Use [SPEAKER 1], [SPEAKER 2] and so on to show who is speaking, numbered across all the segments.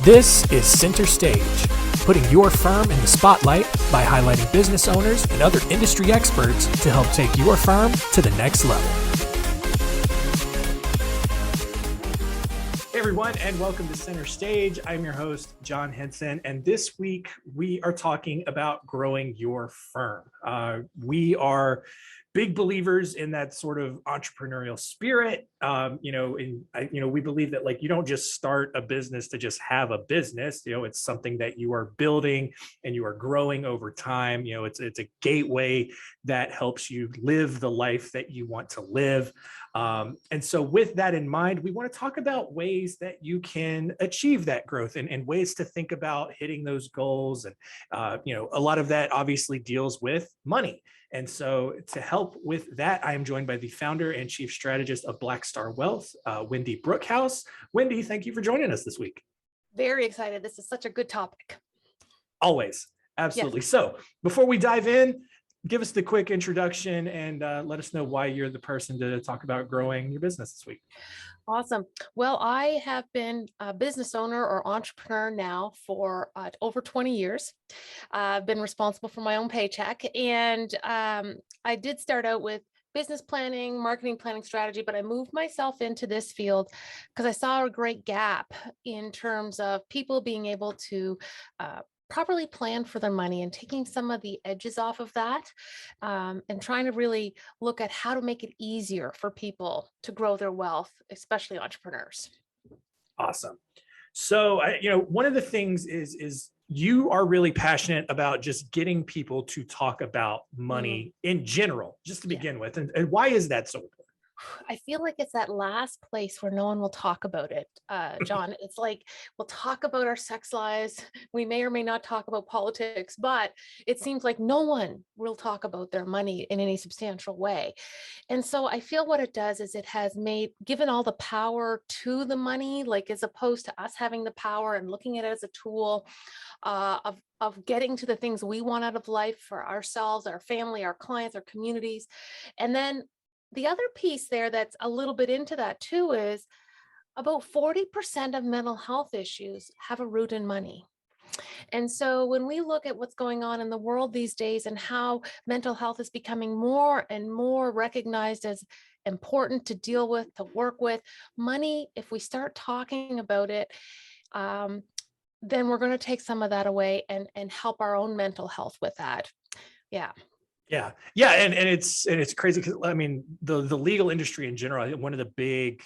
[SPEAKER 1] This is Center Stage, putting your firm in the spotlight by highlighting business owners and other industry experts to help take your firm to the next level. Hey everyone, and welcome to Center Stage. I'm your host, John Henson, and this week we are talking about growing your firm. We are big believers in that sort of entrepreneurial spirit. We believe that you don't just start a business to just have a business. It's something that you are building and you are growing over time. It's a gateway that helps you live the life that you want to live. And so with that in mind, we want to talk about ways that you can achieve that growth and ways to think about hitting those goals. And, a lot of that obviously deals with money. And so to help with that, I am joined by the founder and chief strategist of Black Star Wealth, Wendy Brookhouse. Wendy, thank you for joining us this week.
[SPEAKER 2] Very excited. This is such a good topic.
[SPEAKER 1] Always. Absolutely.
[SPEAKER 2] Yes.
[SPEAKER 1] So before we dive in, give us the quick introduction and let us know why you're the person to talk about growing your business this week.
[SPEAKER 2] Awesome. Well, I have been a business owner or entrepreneur now for over 20 years. I've been responsible for my own paycheck. And I did start out with business planning, marketing planning strategy, but I moved myself into this field because I saw a great gap in terms of people being able to properly plan for their money and taking some of the edges off of that and trying to really look at how to make it easier for people to grow their wealth, especially entrepreneurs.
[SPEAKER 1] Awesome. So, one of the things is you are really passionate about just getting people to talk about money in general, just to begin with. And why is that so important?
[SPEAKER 2] I feel like it's that last place where no one will talk about it, John. It's like we'll talk about our sex lives. We may or may not talk about politics, but it seems like no one will talk about their money in any substantial way. And so I feel what it does is it has given all the power to the money, like as opposed to us having the power and looking at it as a tool of getting to the things we want out of life for ourselves, our family, our clients, our communities. And then the other piece there that's a little bit into that too is about 40% of mental health issues have a root in money. And so when we look at what's going on in the world these days and how mental health is becoming more and more recognized as important to deal with, to work with, money, if we start talking about it, then we're going to take some of that away and help our own mental health with that. Yeah.
[SPEAKER 1] Yeah. And it's crazy because the legal industry in general, one of the big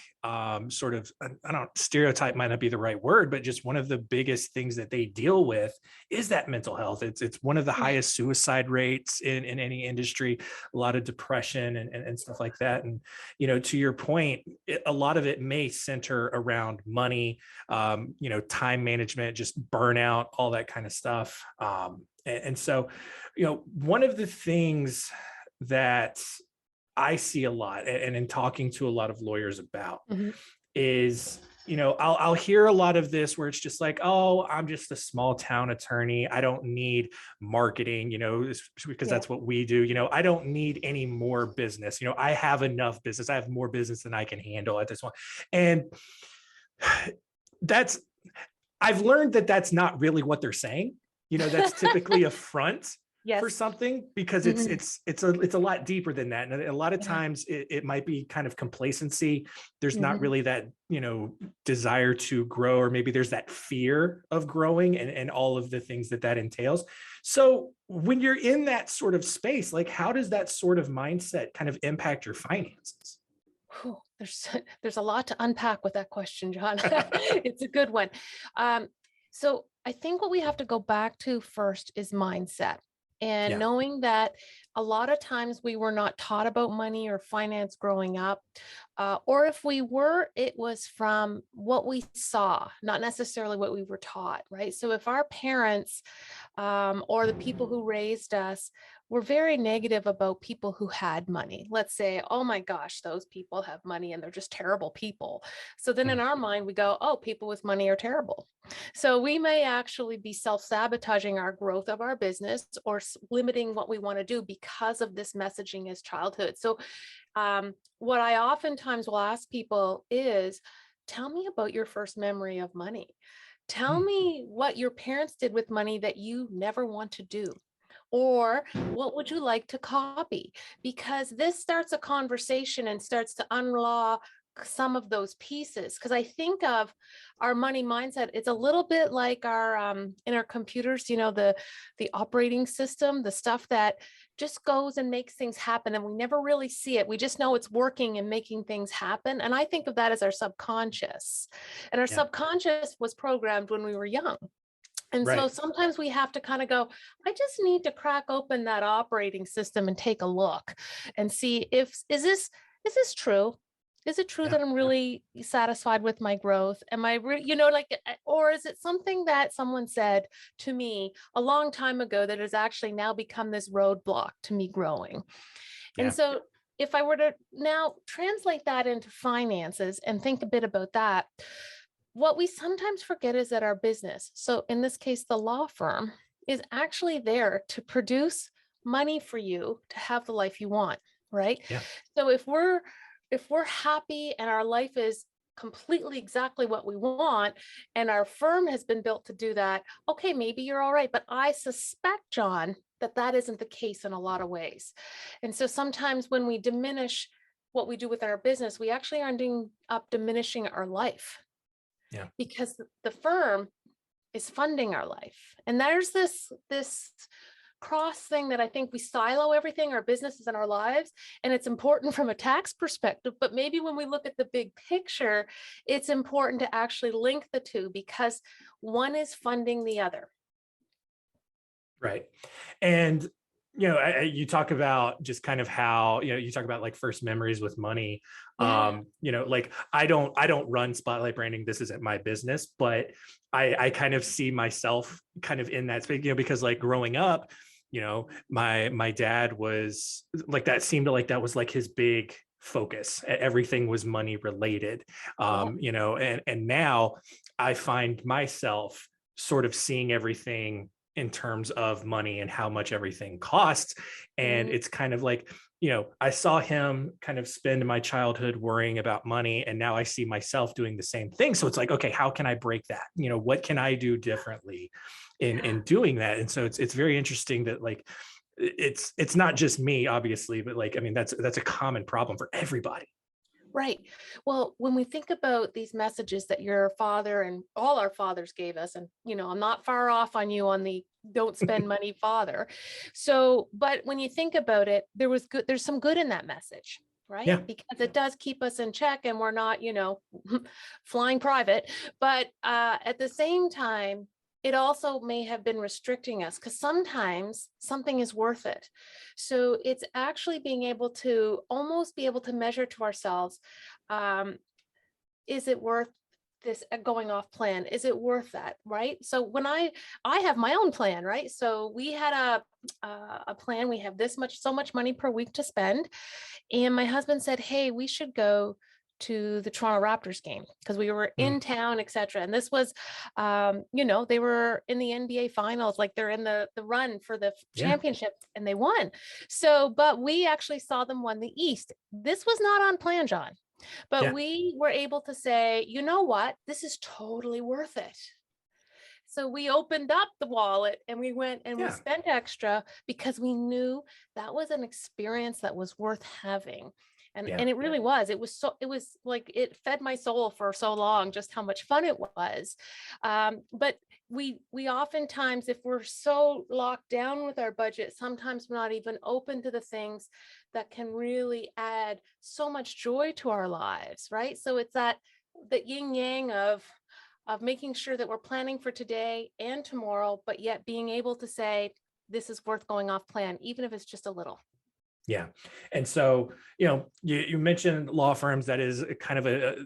[SPEAKER 1] stereotype might not be the right word, but just one of the biggest things that they deal with is that mental health. It's one of the highest suicide rates in any industry, a lot of depression and stuff like that. And, to your point, a lot of it may center around money, time management, just burnout, all that kind of stuff. And so, one of the things that I see a lot and in talking to a lot of lawyers about is, I'll hear a lot of this where it's just like, oh, I'm just a small town attorney. I don't need marketing, because that's what we do. I don't need any more business. I have enough business. I have more business than I can handle at this one. And I've learned that that's not really what they're saying. That's typically a front for something because it's a lot deeper than that. And a lot of times it might be kind of complacency. There's not really that, desire to grow, or maybe there's that fear of growing and all of the things that entails. So when you're in that sort of space, like how does that sort of mindset kind of impact your finances?
[SPEAKER 2] There's a lot to unpack with that question, John. It's a good one. So I think what we have to go back to first is mindset and knowing that a lot of times we were not taught about money or finance growing up, or if we were, it was from what we saw, not necessarily what we were taught, right? So if our parents or the people who raised us were very negative about people who had money, let's say, oh my gosh, those people have money and they're just terrible people. So then in our mind, we go, oh, people with money are terrible. So we may actually be self-sabotaging our growth of our business or limiting what we want to do because of this messaging as childhood. So what I oftentimes will ask people is, tell me about your first memory of money. Tell me what your parents did with money that you never want to do. Or what would you like to copy? Because this starts a conversation and starts to unlock some of those pieces. Because I think of our money mindset, it's a little bit like our in our computers, the operating system, the stuff that just goes and makes things happen, and we never really see it. We just know it's working and making things happen. And I think of that as our subconscious. And our
[SPEAKER 1] Yeah.
[SPEAKER 2] subconscious was programmed when we were young. And so
[SPEAKER 1] Right.
[SPEAKER 2] sometimes we have to kind of go, I just need to crack open that operating system and take a look and see is this true? Is it true
[SPEAKER 1] Yeah.
[SPEAKER 2] that I'm really satisfied with my growth? Am I or is it something that someone said to me a long time ago that has actually now become this roadblock to me growing? And
[SPEAKER 1] Yeah.
[SPEAKER 2] so if I were to now translate that into finances and think a bit about that, what we sometimes forget is that our business, so in this case, the law firm, is actually there to produce money for you to have the life you want, right?
[SPEAKER 1] Yeah.
[SPEAKER 2] So if we're happy and our life is completely exactly what we want, and our firm has been built to do that, okay, maybe you're all right. But I suspect, John, that that isn't the case in a lot of ways. And so sometimes when we diminish what we do with our business, we actually are ending up diminishing our life
[SPEAKER 1] Yeah.
[SPEAKER 2] because the firm is funding our life. And there's this cross thing that I think we silo everything, our businesses and our lives, and it's important from a tax perspective, but maybe when we look at the big picture, it's important to actually link the two because one is funding the other.
[SPEAKER 1] Right. And, you talk about just kind of how, you talk about like first memories with money.
[SPEAKER 2] Yeah.
[SPEAKER 1] Like I don't run Spotlight Branding. This isn't my business, but I kind of see myself kind of in that space, because like growing up, my dad was like, that seemed like that was like his big focus. Everything was money related.
[SPEAKER 2] Yeah.
[SPEAKER 1] And now I find myself sort of seeing everything in terms of money and how much everything costs. And
[SPEAKER 2] Mm.
[SPEAKER 1] it's kind of like, I saw him kind of spend my childhood worrying about money. And now I see myself doing the same thing. So it's like, okay, how can I break that? What can I do differently in doing that? And so it's very interesting that like, it's not just me, obviously, but like, I mean, that's a common problem for everybody.
[SPEAKER 2] Right. Well, when we think about these messages that your father and all our fathers gave us, and I'm not far off on you on the don't spend money father. So, but when you think about it, there's some good in that message, right?
[SPEAKER 1] Yeah.
[SPEAKER 2] Because it does keep us in check and we're not, flying private. But at the same time, it also may have been restricting us because sometimes something is worth it. So it's actually being able to almost be able to measure to ourselves, um, is it worth this going off plan? Is it worth that? Right. So when I have my own plan, right? So we had a plan. We have so much money per week to spend. And my husband said, hey, we should go to the Toronto Raptors game because we were
[SPEAKER 1] Mm,
[SPEAKER 2] in town, etc. And this was, they were in the NBA finals, like they're in the run for the
[SPEAKER 1] yeah.
[SPEAKER 2] championship and they won. So, but we actually saw them won the East. This was not on plan, John, but
[SPEAKER 1] Yeah.
[SPEAKER 2] we were able to say, you know what, this is totally worth it. So we opened up the wallet and we went and we
[SPEAKER 1] Yeah.
[SPEAKER 2] spent extra because we knew that was an experience that was worth having.
[SPEAKER 1] Yeah.
[SPEAKER 2] And it really was. It was like it fed my soul for so long, just how much fun it was. But we oftentimes, if we're so locked down with our budget, sometimes we're not even open to the things that can really add so much joy to our lives, right? So it's that the yin yang of making sure that we're planning for today and tomorrow, but yet being able to say, this is worth going off plan, even if it's just a little.
[SPEAKER 1] Yeah. And so, you mentioned law firms, that is kind of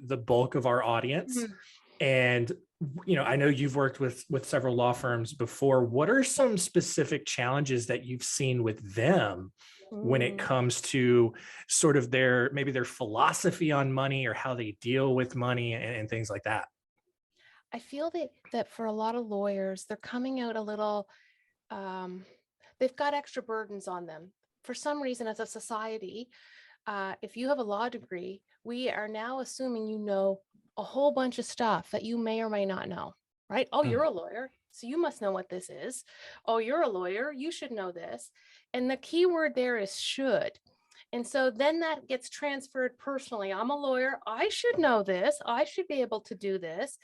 [SPEAKER 1] the bulk of our audience.
[SPEAKER 2] Mhm.
[SPEAKER 1] And, I know you've worked with several law firms before. What are some specific challenges that you've seen with them when it
[SPEAKER 2] Mm.
[SPEAKER 1] comes to sort of maybe their philosophy on money or how they deal with money and things like that?
[SPEAKER 2] I feel that for a lot of lawyers, they're coming out a little, um, they've got extra burdens on them. For some reason, as a society, if you have a law degree, we are now assuming you know a whole bunch of stuff that you may or may not know. right? Oh,
[SPEAKER 1] Mm.
[SPEAKER 2] you're a lawyer, so you must know what this is. Oh, you're a lawyer, you should know this. And the key word there is should. And so then that gets transferred personally. I'm a lawyer. I should know this. I should be able to do this.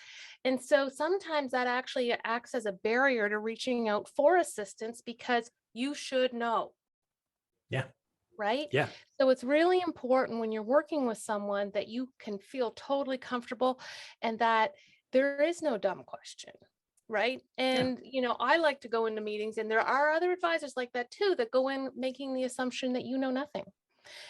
[SPEAKER 2] And so sometimes that actually acts as a barrier to reaching out for assistance because you should know,
[SPEAKER 1] Yeah.
[SPEAKER 2] right?
[SPEAKER 1] Yeah.
[SPEAKER 2] So it's really important when you're working with someone that you can feel totally comfortable and that there is no dumb question. Right.
[SPEAKER 1] Yeah.
[SPEAKER 2] And, I like to go into meetings, and there are other advisors like that too, that go in making the assumption that you know nothing,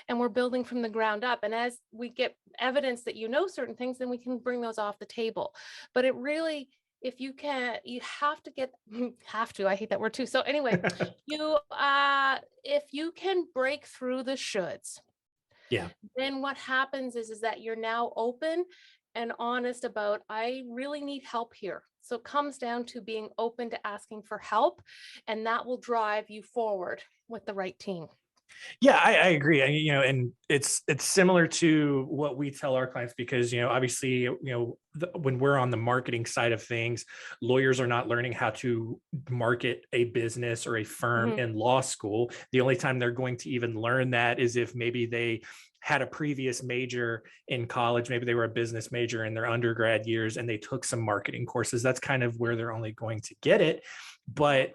[SPEAKER 2] and we're building from the ground up. And as we get evidence that you know certain things, then we can bring those off the table. But it really, if you can, you have to get, have to, I hate that word too. So anyway, if you can break through the shoulds,
[SPEAKER 1] Yeah.
[SPEAKER 2] then what happens is that you're now open and honest about, I really need help here. So it comes down to being open to asking for help, and that will drive you forward with the right team.
[SPEAKER 1] Yeah, I agree. And it's similar to what we tell our clients because, obviously, when we're on the marketing side of things, lawyers are not learning how to market a business or a firm
[SPEAKER 2] Mhm.
[SPEAKER 1] in law school. The only time they're going to even learn that is if maybe they had a previous major in college, maybe they were a business major in their undergrad years and they took some marketing courses. That's kind of where they're only going to get it. But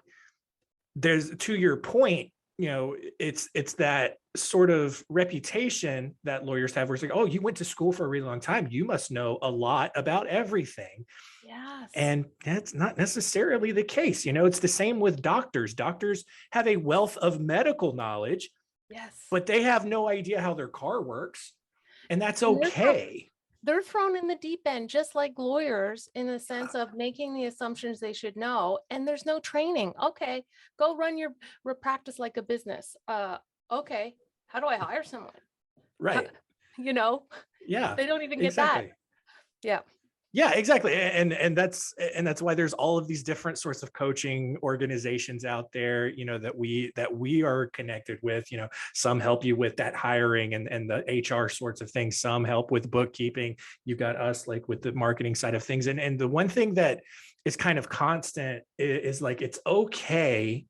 [SPEAKER 1] there's, to your point, it's that sort of reputation that lawyers have where it's like, oh, you went to school for a really long time, you must know a lot about everything.
[SPEAKER 2] Yes.
[SPEAKER 1] And that's not necessarily the case. It's the same with doctors have a wealth of medical knowledge,
[SPEAKER 2] Yes.
[SPEAKER 1] but they have no idea how their car works, and that's
[SPEAKER 2] And
[SPEAKER 1] okay.
[SPEAKER 2] they're thrown in the deep end, just like lawyers, in the sense of making the assumptions they should know. And there's no training. Okay, go run your practice like a business. Okay, how do I hire someone? How,
[SPEAKER 1] Right.
[SPEAKER 2] you know,
[SPEAKER 1] Yeah,
[SPEAKER 2] they don't even get that.
[SPEAKER 1] exactly.
[SPEAKER 2] Yeah.
[SPEAKER 1] Yeah, exactly. And that's why there's all of these different sorts of coaching organizations out there, that we are connected with. Some help you with that hiring and the HR sorts of things. Some help with bookkeeping. You've got us like with the marketing side of things. And the one thing that is kind of constant is like, it's okay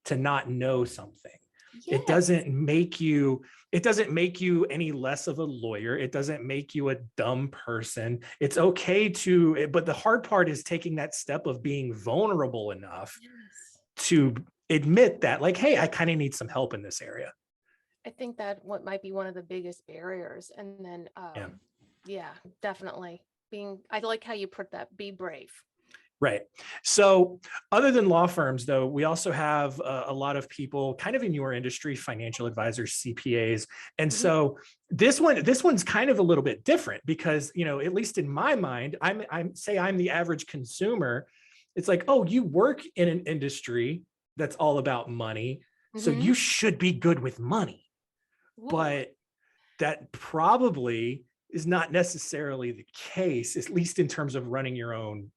[SPEAKER 1] to not know something. It
[SPEAKER 2] Yes.
[SPEAKER 1] doesn't make you it doesn't make you any less of a lawyer. It doesn't make you a dumb person. It's okay but the hard part is taking that step of being vulnerable enough
[SPEAKER 2] Yes.
[SPEAKER 1] to admit that, like, hey, I kind of need some help in this area.
[SPEAKER 2] I think that what might be one of the biggest barriers. And then,
[SPEAKER 1] Yeah.
[SPEAKER 2] yeah, definitely I like how you put that, be brave.
[SPEAKER 1] Right. So, other than law firms, though, we also have a lot of people kind of in your industry, financial advisors, CPAs. And
[SPEAKER 2] Mhm.
[SPEAKER 1] so this one's kind of a little bit different because, at least in my mind, I'm the average consumer. It's like, oh, you work in an industry that's all about money, so you
[SPEAKER 2] Mhm.
[SPEAKER 1] should be good with money.
[SPEAKER 2] Ooh.
[SPEAKER 1] But that probably is not necessarily the case, at least in terms of running your own,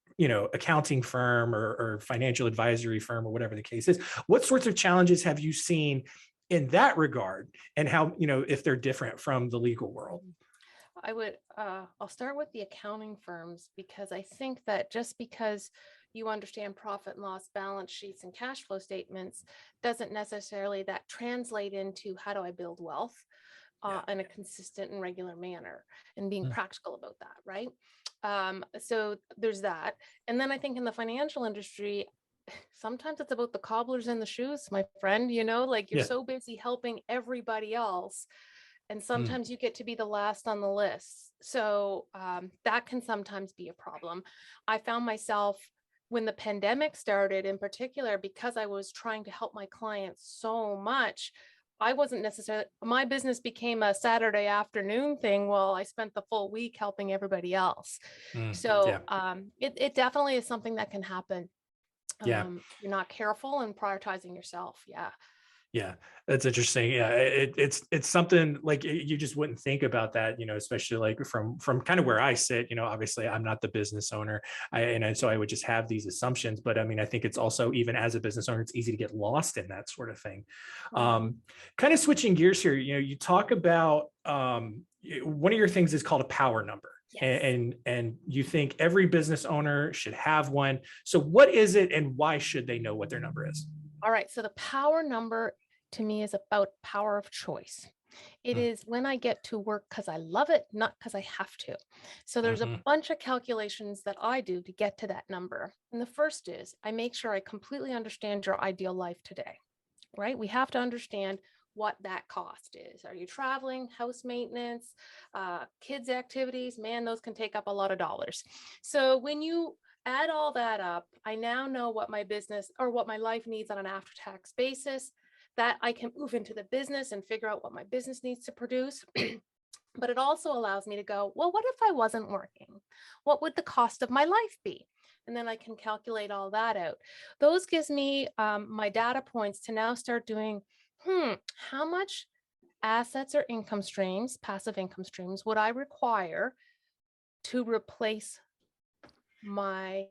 [SPEAKER 1] accounting firm or financial advisory firm or whatever the case is. What sorts of challenges have you seen in that regard, and how, if they're different from the legal world?
[SPEAKER 2] I'll start with the accounting firms, because I think that just because you understand profit and loss balance sheets and cash flow statements doesn't necessarily that translate into how do I build wealth
[SPEAKER 1] Yeah.
[SPEAKER 2] in a consistent and regular manner, and being
[SPEAKER 1] Mm.
[SPEAKER 2] practical about that, right? So there's that. And then I think in the financial industry, sometimes it's about the cobblers and the shoes, my friend, like you're
[SPEAKER 1] Yeah.
[SPEAKER 2] so busy helping everybody else, and
[SPEAKER 1] Mm.
[SPEAKER 2] sometimes you get to be the last on the list. So that can sometimes be a problem. I found myself, when the pandemic started in particular, because I was trying to help my clients so much, I wasn't necessarily, my business became a Saturday afternoon thing while I spent the full week helping everybody else.
[SPEAKER 1] Mm.
[SPEAKER 2] So
[SPEAKER 1] Yeah.
[SPEAKER 2] it definitely is something that can happen.
[SPEAKER 1] Yeah.
[SPEAKER 2] You're not careful and prioritizing yourself. Yeah.
[SPEAKER 1] Yeah, that's interesting. Yeah, it's something like you just wouldn't think about that, especially like from kind of where I sit. Obviously I'm not the business owner, so I would just have these assumptions. But I mean, I think it's also, even as a business owner, it's easy to get lost in that sort of thing.
[SPEAKER 2] Mhm.
[SPEAKER 1] Kind of switching gears here, you talk about one of your things is called a power number.
[SPEAKER 2] Yes.
[SPEAKER 1] And you think every business owner should have one. So what is it, and why should they know what their number is?
[SPEAKER 2] All right. So the power number to me is about power of choice. It is when I get to work because I love it, not because I have to. So there's a
[SPEAKER 1] Mm-hmm.
[SPEAKER 2] bunch of calculations that I do to get to that number. And the first is I make sure I completely understand your ideal life today, right? We have to understand what that cost is. Are you traveling, house maintenance, kids' activities? Man, those can take up a lot of dollars. So when you add all that up, I now know what my business or what my life needs on an after-tax basis, that I can move into the business and figure out what my business needs to produce. But it also allows me to go, well, what if I wasn't working? What would the cost of my life be? And then I can calculate all that out. Those gives me my data points to now start doing, how much assets or income streams, passive income streams, would I require to replace my,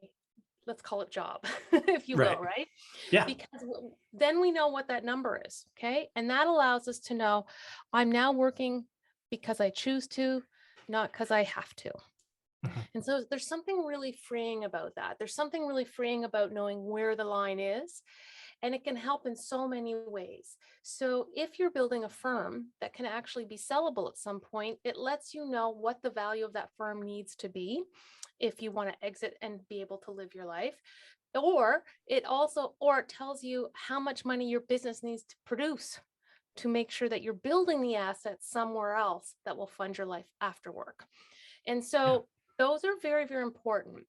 [SPEAKER 2] let's call it job, if you
[SPEAKER 1] Right.
[SPEAKER 2] will, right?
[SPEAKER 1] Yeah.
[SPEAKER 2] Because then we know what that number is. Okay. And that allows us to know I'm now working because I choose to, not because I have to.
[SPEAKER 1] Mhm.
[SPEAKER 2] And so there's something really freeing about that. There's something really freeing about knowing where the line is. And it can help in so many ways. So if you're building a firm that can actually be sellable at some point, it lets you know what the value of that firm needs to be if you want to exit and be able to live your life. Or it tells you how much money your business needs to produce to make sure that you're building the assets somewhere else that will fund your life after work. And
[SPEAKER 1] Yeah.
[SPEAKER 2] so those are very, very important.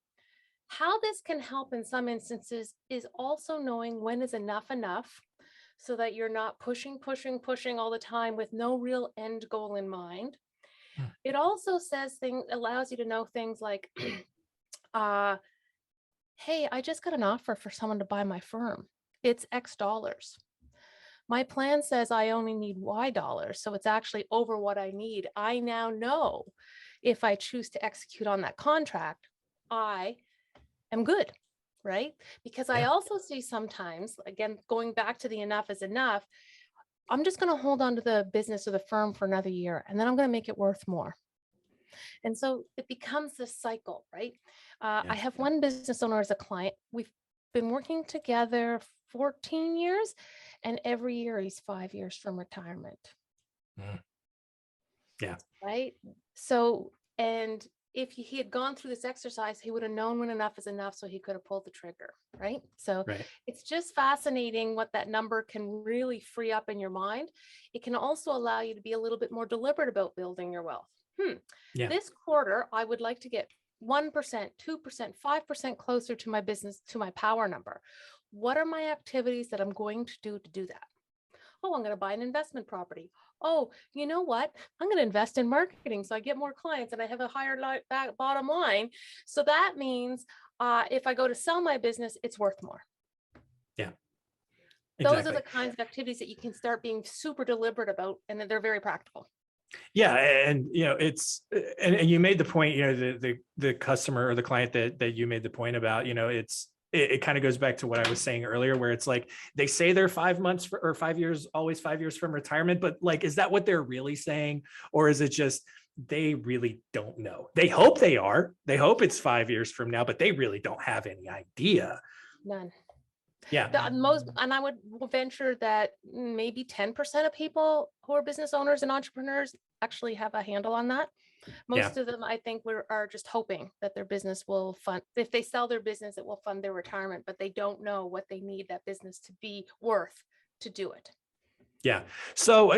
[SPEAKER 2] How this can help in some instances is also knowing when is enough so that you're not pushing all the time with no real end goal in mind.
[SPEAKER 1] Mm.
[SPEAKER 2] It also allows you to know things like, uh, hey, I just got an offer for someone to buy my firm. It's X dollars. My plan says I only need Y dollars. So it's actually over what I need. I now know if I choose to execute on that contract, I am good, right? Because I
[SPEAKER 1] Yeah.
[SPEAKER 2] also see sometimes, again, going back to the enough is enough, I'm just going to hold on to the business or the firm for another year, and then I'm going to make it worth more. And so it becomes this cycle, right?
[SPEAKER 1] Yeah.
[SPEAKER 2] I have one business owner as a client. We've been working together 14 years, and every year he's 5 years from retirement,
[SPEAKER 1] Mm. Yeah.
[SPEAKER 2] right? So, and if he had gone through this exercise, he would have known when enough is enough, so he could have pulled the trigger, right? So
[SPEAKER 1] Right.
[SPEAKER 2] it's just fascinating what that number can really free up in your mind. It can also allow you to be a little bit more deliberate about building your wealth.
[SPEAKER 1] Yeah.
[SPEAKER 2] This quarter, I would like to get 1%, 2%, 5% closer to my business, to my power number. What are my activities that I'm going to do that? Oh, I'm going to buy an investment property. Oh, you know what? I'm going to invest in marketing so I get more clients and I have a higher bottom line. So that means if I go to sell my business, it's worth more.
[SPEAKER 1] Yeah.
[SPEAKER 2] Those are the
[SPEAKER 1] Exactly.
[SPEAKER 2] kinds of activities that you can start being super deliberate about, and that they're very practical.
[SPEAKER 1] Yeah, and it's and you made the point, the customer or the client that you made the point about, it kind of goes back to what I was saying earlier, where it's like they say they're 5 months or 5 years, always 5 years from retirement, but like, is that what they're really saying, or is it just they really don't know? They hope they are. They hope it's 5 years from now, but they really don't have any idea.
[SPEAKER 2] None.
[SPEAKER 1] Yeah.
[SPEAKER 2] And I would venture that maybe 10% of people who are business owners and entrepreneurs actually have a handle on that.
[SPEAKER 1] Yeah.
[SPEAKER 2] Most of them, I think, are just hoping that their business will fund, if they sell their business, it will fund their retirement, but they don't know what they need that business to be worth to do it.
[SPEAKER 1] Yeah. So,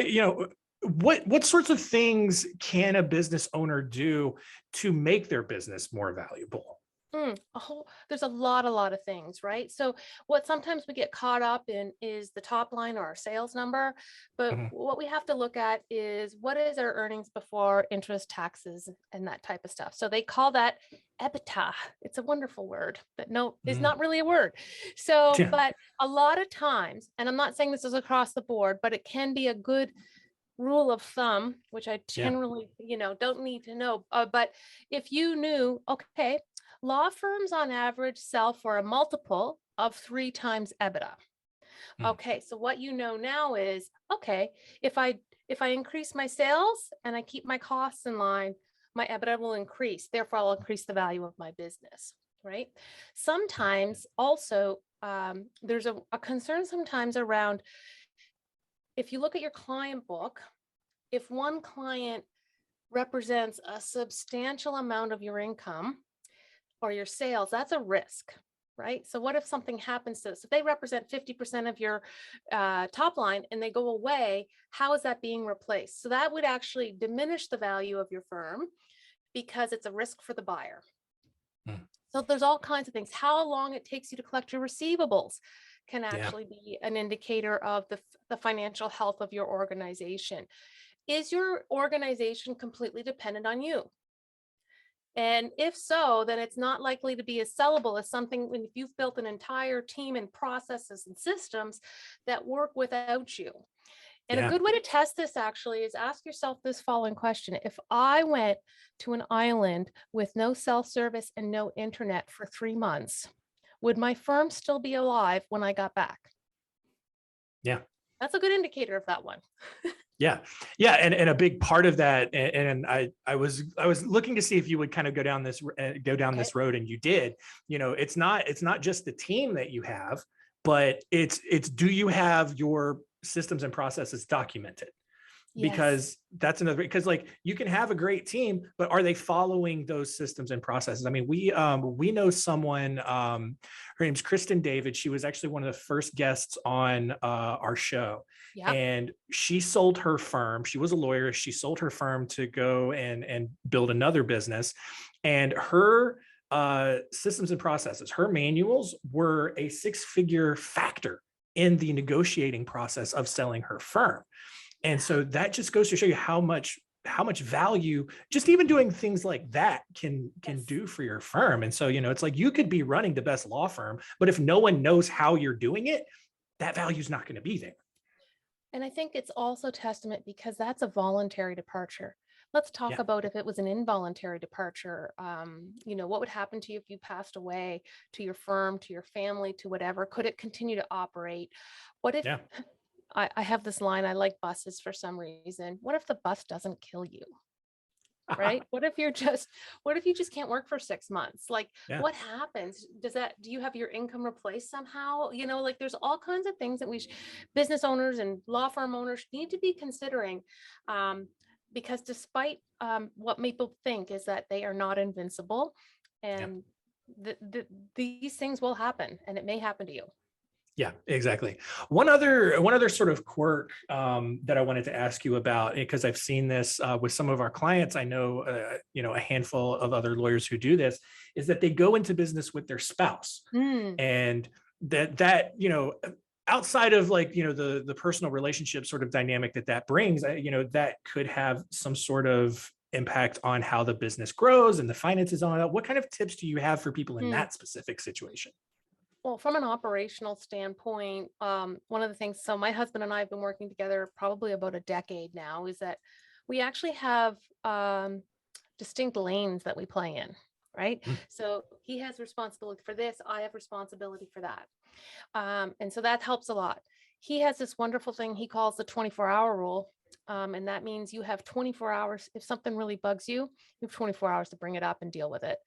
[SPEAKER 1] what sorts of things can a business owner do to make their business more valuable?
[SPEAKER 2] There's a lot of things, right? So what sometimes we get caught up in is the top line or our sales number, but
[SPEAKER 1] Mhm.
[SPEAKER 2] what we have to look at is what is our earnings before interest, taxes, and that type of stuff. So they call that EBITDA. It's a wonderful word, but no, it's
[SPEAKER 1] Mm.
[SPEAKER 2] not really a word. So,
[SPEAKER 1] Yeah.
[SPEAKER 2] but a lot of times, and I'm not saying this is across the board, but it can be a good rule of thumb, which I
[SPEAKER 1] Yeah.
[SPEAKER 2] generally, don't need to know. But if you knew, okay, law firms on average sell for a multiple of 3 times EBITDA.
[SPEAKER 1] Mm.
[SPEAKER 2] Okay, so what you know now is, okay, if I if I increase my sales and I keep my costs in line, my EBITDA will increase. Therefore, I'll increase the value of my business, right? Sometimes also, there's a concern sometimes around if you look at your client book, if one client represents a substantial amount of your income or your sales, that's a risk, right? So what if something happens to this? If they represent 50% of your top line and they go away, how is that being replaced? So that would actually diminish the value of your firm because it's a risk for the buyer.
[SPEAKER 1] Mm.
[SPEAKER 2] So there's all kinds of things. How long it takes you to collect your receivables can
[SPEAKER 1] Yeah.
[SPEAKER 2] actually be an indicator of the financial health of your organization. Is your organization completely dependent on you? And if so, then it's not likely to be as sellable as something when if you've built an entire team and processes and systems that work without you. And a
[SPEAKER 1] Yeah.
[SPEAKER 2] good way to test this actually is ask yourself this following question. If I went to an island with no cell service and no internet for 3 months, would my firm still be alive when I got back?
[SPEAKER 1] Yeah.
[SPEAKER 2] That's a good indicator of that one.
[SPEAKER 1] Yeah. Yeah. And a big part of that, and I was looking to see if you would kind of go down
[SPEAKER 2] Okay.
[SPEAKER 1] this road, and you did. It's not just the team that you have, but it's do you have your systems and processes documented?
[SPEAKER 2] Yes.
[SPEAKER 1] Because that's another, because like you can have a great team, but are they following those systems and processes? I mean, we know someone, her name's Kristen David. She was actually one of the first guests on our show,
[SPEAKER 2] Yep.
[SPEAKER 1] and she sold her firm. She was a lawyer. She sold her firm to go and build another business, and her systems and processes, her manuals were a six-figure factor in the negotiating process of selling her firm. And so that just goes to show you how much value just even doing things like that can
[SPEAKER 2] Yes.
[SPEAKER 1] do for your firm. And so, it's like you could be running the best law firm, but if no one knows how you're doing it, that value is not going to be there.
[SPEAKER 2] And I think it's also testament because that's a voluntary departure. Let's talk
[SPEAKER 1] Yeah.
[SPEAKER 2] about if it was an involuntary departure. What would happen to you if you passed away, to your firm, to your family, to whatever? Could it continue to operate? What if
[SPEAKER 1] Yeah.
[SPEAKER 2] I have this line, I like buses for some reason. What if the bus doesn't kill you? Right? What if you just can't work for 6 months? Like,
[SPEAKER 1] Yeah.
[SPEAKER 2] what happens? Do you have your income replaced somehow? Like there's all kinds of things that business owners and law firm owners need to be considering. Um, because despite what people think is that they are not invincible
[SPEAKER 1] Yeah.
[SPEAKER 2] and these things will happen and it may happen to you.
[SPEAKER 1] Yeah, exactly. One other sort of quirk that I wanted to ask you about, because I've seen this with some of our clients. I know, a handful of other lawyers who do this, is that they go into business with their spouse,
[SPEAKER 2] Mm,
[SPEAKER 1] and that outside of like the personal relationship sort of dynamic that brings, that could have some sort of impact on how the business grows and the finances on that. What kind of tips do you have for people in
[SPEAKER 2] mm.
[SPEAKER 1] that specific situation?
[SPEAKER 2] Well, from an operational standpoint, one of the things, so my husband and I have been working together probably about a decade now, is that we actually have distinct lanes that we play in, right?
[SPEAKER 1] Mm.
[SPEAKER 2] So he has responsibility for this, I have responsibility for that. And so that helps a lot. He has this wonderful thing he calls the 24-hour rule. And that means you have 24 hours. If something really bugs you, you have 24 hours to bring it up and deal with it.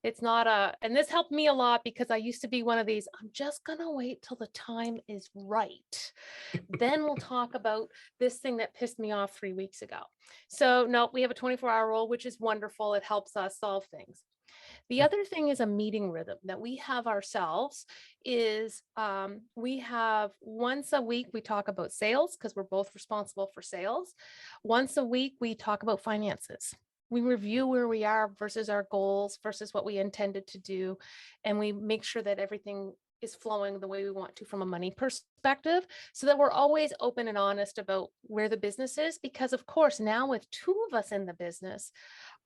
[SPEAKER 2] It's not and this helped me a lot because I used to be one of these, I'm just going to wait till the time is right. Then we'll talk about this thing that pissed me off 3 weeks ago. So no, we have a 24-hour rule, which is wonderful. It helps us solve things. The
[SPEAKER 1] Yeah.
[SPEAKER 2] other thing is a meeting rhythm that we have ourselves is we have once a week, we talk about sales because we're both responsible for sales. Once a week, we talk about finances. We review where we are versus our goals versus what we intended to do. And we make sure that everything is flowing the way we want to from a money perspective, so that we're always open and honest about where the business is. Because of course, now with two of us in the business,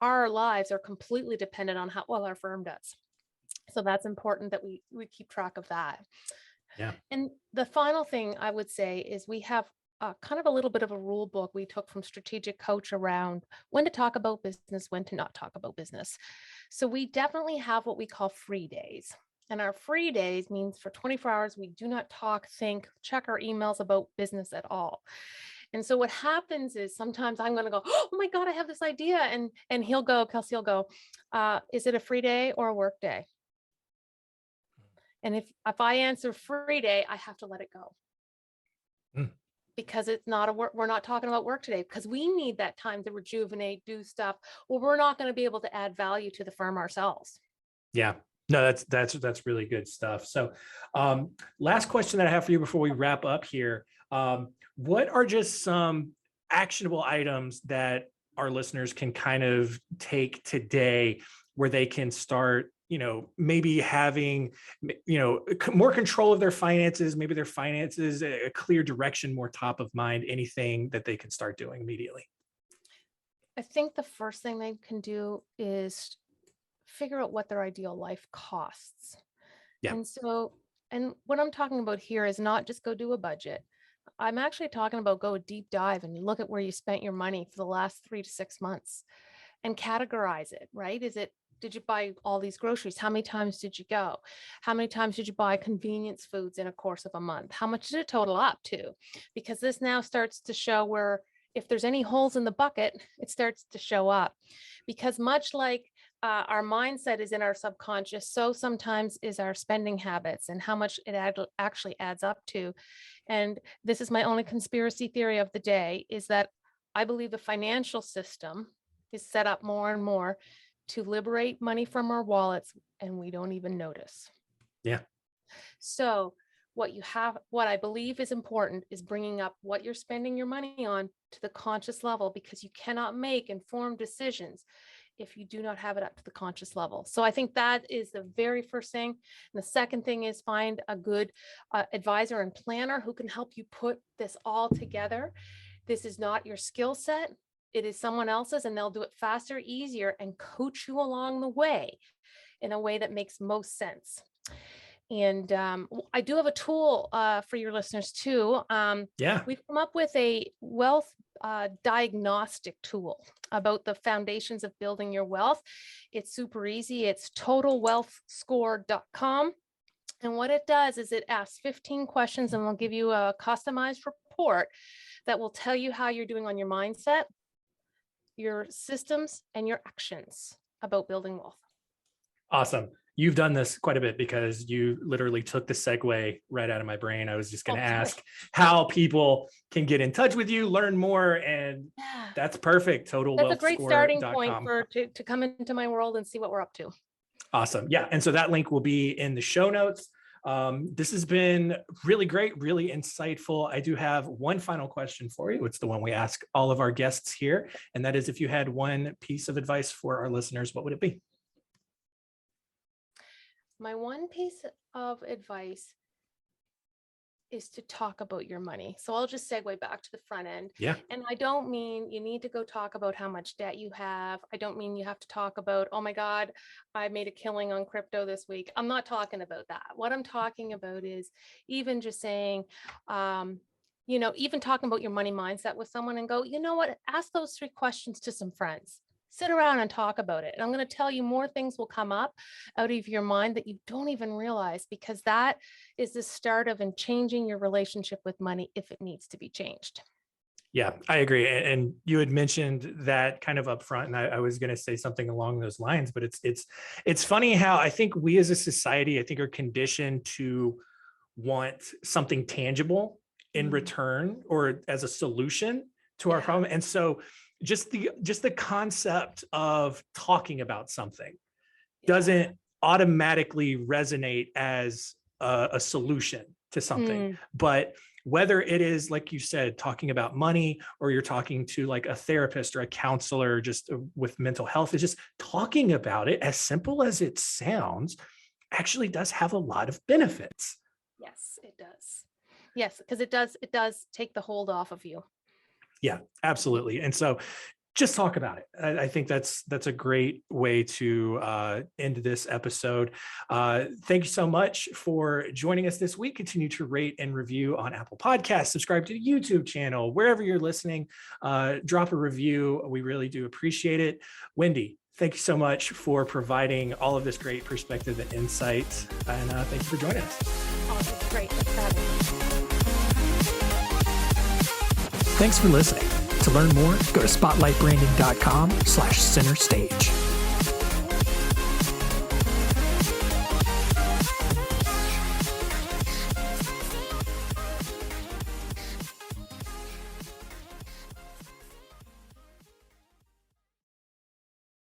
[SPEAKER 2] our lives are completely dependent on how well our firm does. So that's important that we keep track of that.
[SPEAKER 1] Yeah.
[SPEAKER 2] And the final thing I would say is we have kind of a little bit of a rule book we took from Strategic Coach around when to talk about business, when to not talk about business. So we definitely have what we call free days. And our free days means for 24 hours, we do not talk, think, check our emails about business at all. And so what happens is sometimes I'm going to go, oh my God, I have this idea. And he'll go, Kelsey will go, is it a free day or a work day? And if I answer free day, I have to let it go. Because it's not a work, we're not talking about work today, because we need that time to rejuvenate, do stuff. Well, we're not going to be able to add value to the firm ourselves.
[SPEAKER 1] Yeah. No, that's really good stuff. So last question that I have for you before we wrap up here. What are just some actionable items that our listeners can kind of take today where they can start, maybe having, more control of their finances, maybe their finances, a clear direction, more top of mind, anything that they can start doing immediately?
[SPEAKER 2] I think the first thing they can do is figure out what their ideal life costs.
[SPEAKER 1] Yeah.
[SPEAKER 2] And what I'm talking about here is not just go do a budget. I'm actually talking about go a deep dive and you look at where you spent your money for the last 3 to 6 months and categorize it, right? Did you buy all these groceries? How many times did you go? How many times did you buy convenience foods in a course of a month? How much did it total up to? Because this now starts to show where if there's any holes in the bucket, it starts to show up. Because much like our mindset is in our subconscious, so sometimes is our spending habits and how much it actually adds up to. And this is my only conspiracy theory of the day, is that I believe the financial system is set up more and more to liberate money from our wallets, and we don't even notice.
[SPEAKER 1] Yeah.
[SPEAKER 2] So what I believe is important is bringing up what you're spending your money on to the conscious level, because you cannot make informed decisions if you do not have it up to the conscious level. So I think that is the very first thing. And the second thing is find a good advisor and planner who can help you put this all together. This is not your skill set. It is someone else's, and they'll do it faster, easier, and coach you along the way in a way that makes most sense. And I do have a tool for your listeners too.
[SPEAKER 1] Yeah.
[SPEAKER 2] We've come up with a wealth diagnostic tool about the foundations of building your wealth. It's super easy. It's totalwealthscore.com. And what it does is it asks 15 questions and will give you a customized report that will tell you how you're doing on your mindset, your systems, and your actions about building wealth.
[SPEAKER 1] Awesome. You've done this quite a bit because you literally took the segue right out of my brain. I was just going to ask how people can get in touch with you, learn more, and that's perfect.
[SPEAKER 2] That's a great starting point to come into my world and see what we're up to.
[SPEAKER 1] Awesome. Yeah. And so that link will be in the show notes. This has been really great, really insightful. I do have one final question for you. It's the one we ask all of our guests here. And that is, if you had one piece of advice for our listeners, what would it be?
[SPEAKER 2] My one piece of advice is to talk about your money. So I'll just segue back to the front end.
[SPEAKER 1] Yeah.
[SPEAKER 2] And I don't mean you need to go talk about how much debt you have. I don't mean you have to talk about, oh my God, I made a killing on crypto this week. I'm not talking about that. What I'm talking about is even just saying, even talking about your money mindset with someone and go, you know what, ask those 3 questions to some friends. Sit around and talk about it. And I'm going to tell you more things will come up out of your mind that you don't even realize, because that is the start of changing your relationship with money if it needs to be changed.
[SPEAKER 1] Yeah, I agree. And you had mentioned that kind of upfront, and I was going to say something along those lines, but it's funny how I think we as a society, I think, are conditioned to want something tangible in return or as a solution to our problem. And so just the concept of talking about something doesn't automatically resonate as a solution to something. But whether it is, like you said, talking about money, or you're talking to like a therapist or a counselor just with mental health, is just talking about it, as simple as it sounds, actually does have a lot of benefits.
[SPEAKER 2] Yes, it does. Yes, because it does take the hold off of you.
[SPEAKER 1] Yeah, absolutely. And so just talk about it. I think that's a great way to end this episode. Thank you so much for joining us this week. Continue to rate and review on Apple Podcasts, subscribe to the YouTube channel, wherever you're listening, drop a review. We really do appreciate it. Wendy, thank you so much for providing all of this great perspective and insight. And thank you for joining us.
[SPEAKER 2] Oh, that's great. Thanks for having me.
[SPEAKER 3] Thanks for listening. To learn more, go to spotlightbranding.com/center stage.